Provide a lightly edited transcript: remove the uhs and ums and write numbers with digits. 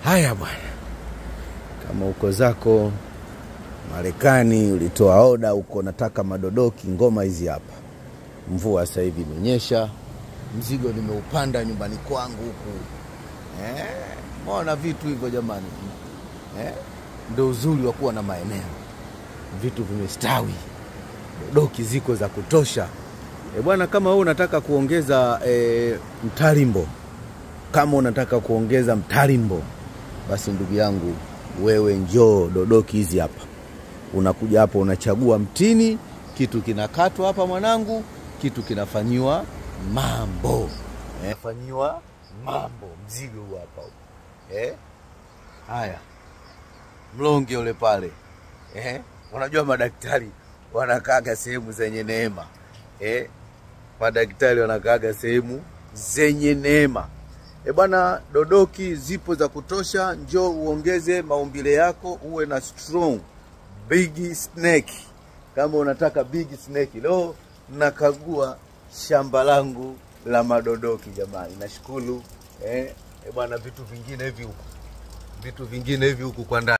Haya bwana, kama uko zako Marekani ulitoa oda uko nataka madodoki, ngoma hizi hapa. Mvua sasa hivi imenyesha, mzigo nimeupanda nyumbani kwangu huku. Mbona vitu hivyo jamani? Ndio uzuri wa kuwa na maeneo. Vitu vimestawi. Dodoki ziko za kutosha. Bwana, kama wewe unataka kuongeza mtarimbo, kama unataka kuongeza mtarimbo, basi ndugu yangu wewe njoo dodoki hizi hapa. Unakuja hapo unachagua mtini, kitu kinakatwa hapa mwanangu, kitu kinafanyiwa mambo. Fanyiwa mambo, mzigo huu hapa. Haya. Mlonge ule pale. Unajua madaktari wanakaaga sehemu zenye neema. Madaktari wanakaaga sehemu zenye neema. Bwana, dodoki zipo za kutosha. Njoo uongeze maumbile yako, uwe na strong big snake. Kama unataka big snake, leo nakagua shamba langu la madodoki jamani. Nashukuru. Bwana, vitu vingine hivi huku kwa ndani.